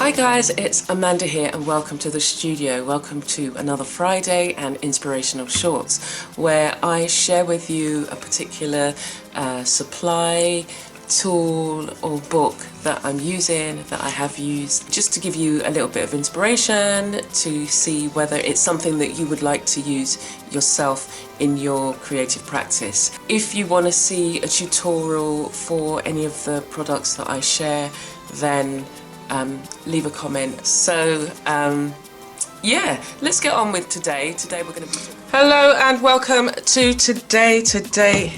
Hi guys, it's Amanda here and welcome to the studio. Welcome to another Friday and Inspirational Shorts, where I share with you a particular supply, tool or book that I'm using, that I have used, just to give you a little bit of inspiration to see whether it's something that you would like to use yourself in your creative practice. If you want to see a tutorial for any of the products that I share, then leave a comment. So yeah, let's get on with today. Today we're going to be... Hello and welcome to today. Today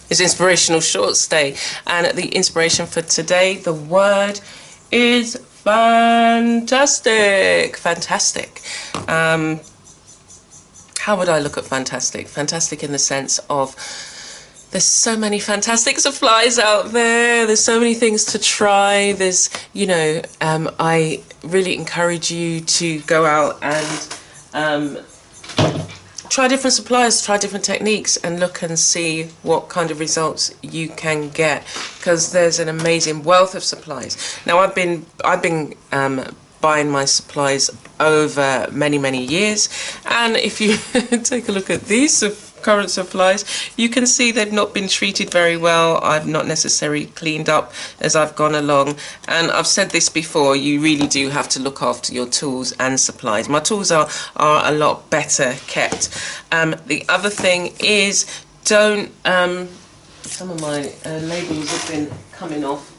is Inspirational Shorts Day, and the inspiration for today, the word is fantastic. Fantastic. How would I look at fantastic? Fantastic in the sense of there's so many fantastic supplies out there. There's so many things to try. There's, you know, I really encourage you to go out and try different supplies, try different techniques, and look and see what kind of results you can get, because there's an amazing wealth of supplies. Now, I've been buying my supplies over many years, and if you take a look at these current supplies, you can see they've not been treated very well. I've not necessarily cleaned up as I've gone along, and I've said this before, you really do have to look after your tools and supplies. My tools are a lot better kept. The other thing is, don't some of my labels have been coming off.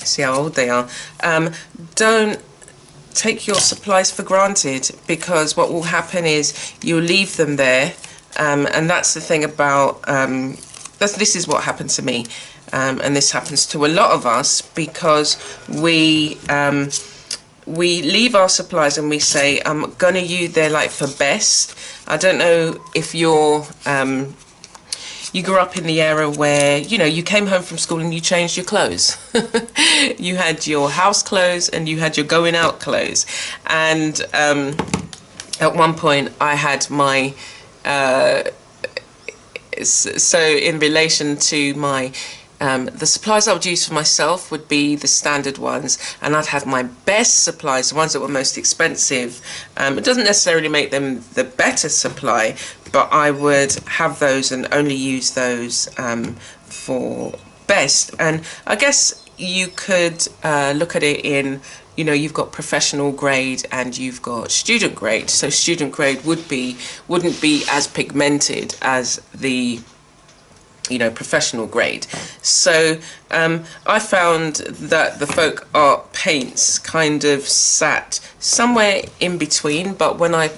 See how old they are. Don't take your supplies for granted, because what will happen is you'll leave them there. And that's the thing about, this is what happened to me, and this happens to a lot of us, because we leave our supplies and we say, I'm going to use their like for best. I don't know if you're, you grew up in the era where, you know, you came home from school and you changed your clothes. You had your house clothes and you had your going out clothes. And at one point I had my... so in relation to my the supplies I would use for myself would be the standard ones, and I'd have my best supplies, the ones that were most expensive. It doesn't necessarily make them the better supply, but I would have those and only use those for best. And I guess you could look at it in, you know, you've got professional grade and you've got student grade. So student grade wouldn't be as pigmented as the, you know, professional grade. So I found that the folk art paints kind of sat somewhere in between. But when I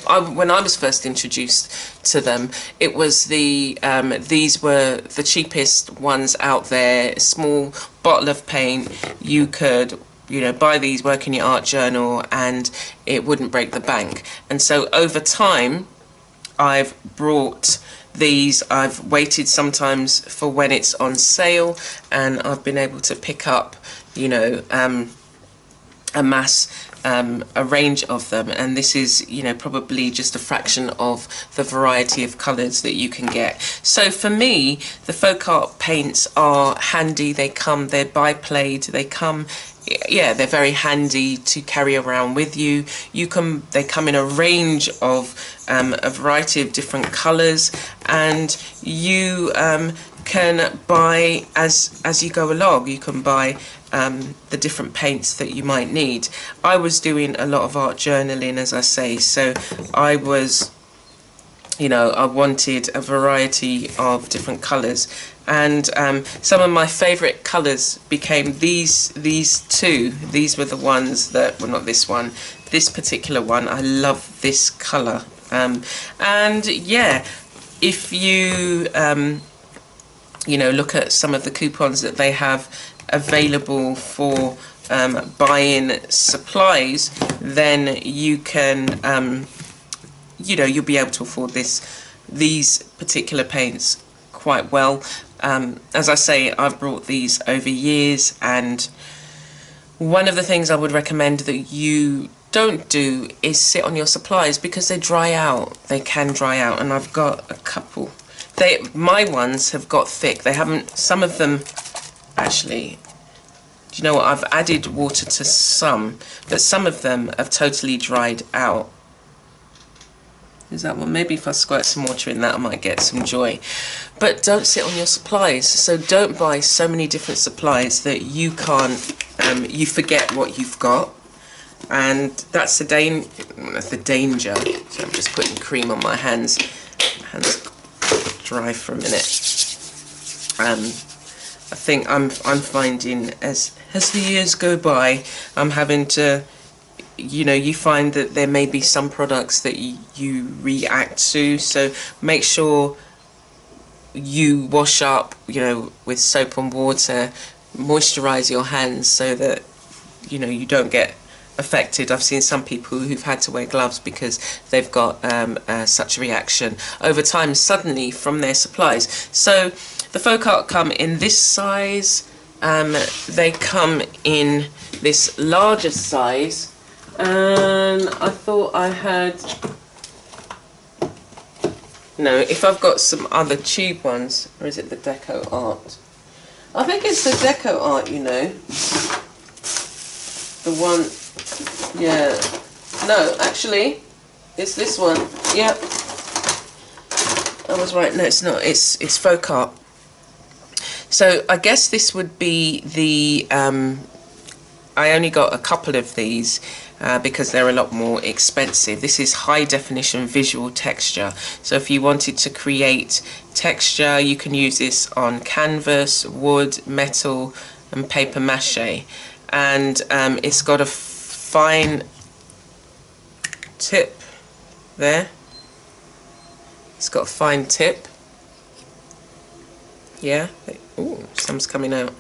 was first introduced to them, it was the these were the cheapest ones out there. A small bottle of paint, you could, you know, buy these, work in your art journal, and it wouldn't break the bank. And so over time, I've brought these, I've waited sometimes for when it's on sale, and I've been able to pick up, you know, a range of them. And this is, you know, probably just a fraction of the variety of colours that you can get. So for me, the folk art paints are handy. They're biplayed, they come, yeah, they're very handy to carry around with you. They come in a range of a variety of different colours, and you can buy as you go along. You can buy the different paints that you might need. I was doing a lot of art journaling, as I say, so I was, you know, I wanted a variety of different colours, and some of my favourite colours became these two. These were the ones that, well, not this one, this particular one. I love this colour, and yeah, if you you know, look at some of the coupons that they have available for buying supplies, then you can you know, you'll be able to afford these particular paints quite well. As I say, I've brought these over years, and one of the things I would recommend that you don't do is sit on your supplies, because they dry out. They can dry out, and I've got a couple. My ones have got thick. They haven't, some of them actually, Do you know what? I've added water to some, but some of them have totally dried out. Is that one? Maybe if I squirt some water in that, I might get some joy. But don't sit on your supplies. So don't buy so many different supplies that you can't, you forget what you've got. And that's the danger. So I'm just putting cream on my hands. Hands dry for a minute. I think I'm finding as the years go by, I'm having to, you know, you find that there may be some products that you react to, so make sure you wash up, you know, with soap and water, moisturize your hands so that, you know, you don't get affected. I've seen some people who've had to wear gloves because they've got such a reaction over time suddenly from their supplies. So the Folk Art come in this size, they come in this larger size, and I thought I had, no, if I've got some other tube ones, or is it the Deco Art? I think it's the Deco Art, you know, the one, yeah, no, actually, it's this one, yep, I was right, no it's not, it's Folk Art. So I guess this would be the, I only got a couple of these because they're a lot more expensive. This is high definition visual texture. So if you wanted to create texture, you can use this on canvas, wood, metal and paper mache. And it's got a fine tip there. It's got a fine tip. Yeah. Ooh, some's coming out.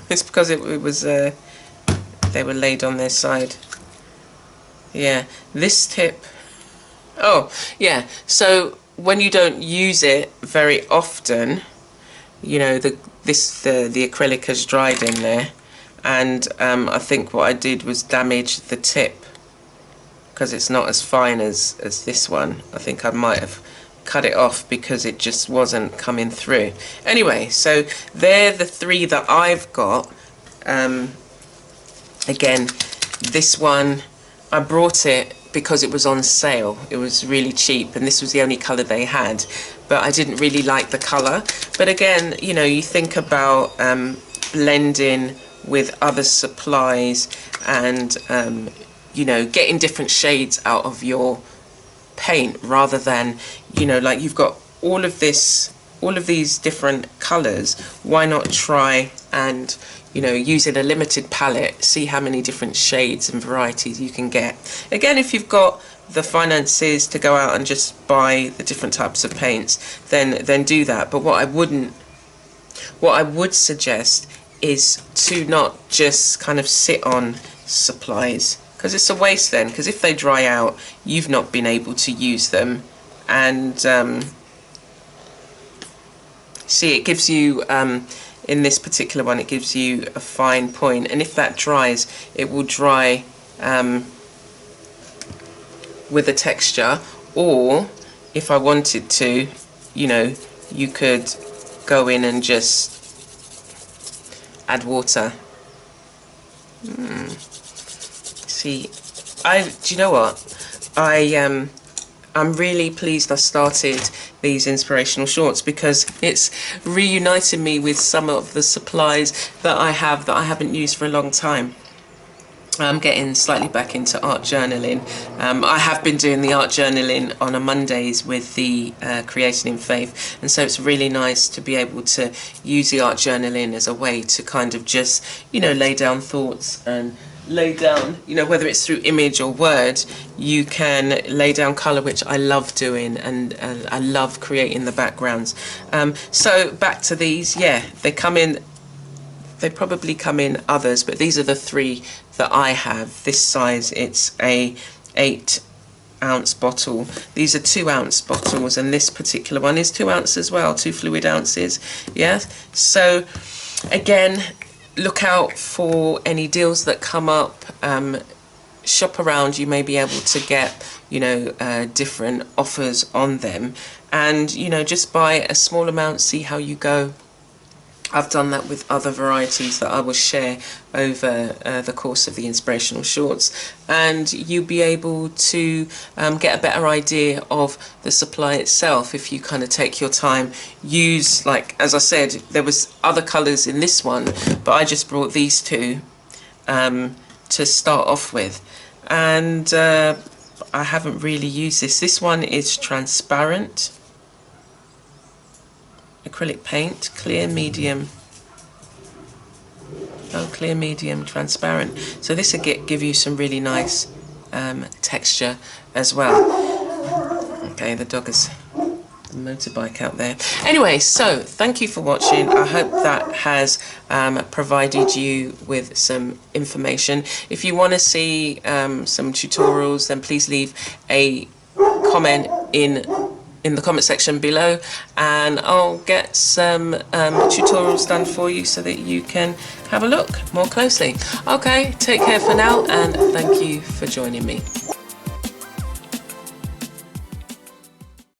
It's because it was they were laid on their side. Yeah, this tip. Oh, yeah. So when you don't use it very often, you know, the acrylic has dried in there, and I think what I did was damage the tip because it's not as fine as this one. I think I might have cut it off because it just wasn't coming through. Anyway, so they're the three that I've got. Again, this one, I brought it because it was on sale. It was really cheap and this was the only colour they had, but I didn't really like the colour. But again, you know, you think about blending with other supplies and you know, getting different shades out of your paint rather than, you know, like you've got all of these different colors. Why not try and, you know, using a limited palette, see how many different shades and varieties you can get. Again, if you've got the finances to go out and just buy the different types of paints, then do that. But what I would suggest is to not just kind of sit on supplies, because it's a waste then, because if they dry out, you've not been able to use them. And see, it gives you, in this particular one, it gives you a fine point, and if that dries, it will dry with a texture. Or if I wanted to, you know, you could go in and just add water. See, do you know what? I'm really pleased I started these inspirational shorts because it's reuniting me with some of the supplies that I haven't used for a long time. I'm getting slightly back into art journaling. I have been doing the art journaling on a Mondays with the Creating in Faith, and so it's really nice to be able to use the art journaling as a way to kind of just, you know, lay down thoughts and lay down, you know, whether it's through image or word, you can lay down colour, which I love doing, and I love creating the backgrounds. So back to these, yeah, they probably come in others, but these are the three that I have. This size, it's a 8-ounce bottle. These are 2-ounce bottles, and this particular one is 2 ounce as well, 2 fluid ounces. Yeah, so again, look out for any deals that come up. Shop around, you may be able to get, you know, different offers on them, and, you know, just buy a small amount, see how you go. I've done that with other varieties that I will share over the course of the inspirational shorts, and you'll be able to get a better idea of the supply itself if you kind of take your time. Use, like as I said, there was other colours in this one, but I just brought these two to start off with, and I haven't really used this. This one is transparent acrylic paint, clear, medium, clear, medium, transparent. So this will give you some really nice texture as well. Okay, the dog is the motorbike out there. Anyway, so thank you for watching. I hope that has provided you with some information. If you want to see some tutorials, then please leave a comment in the comment section below, and I'll get some tutorials done for you so that you can have a look more closely. Okay, take care for now, and thank you for joining me.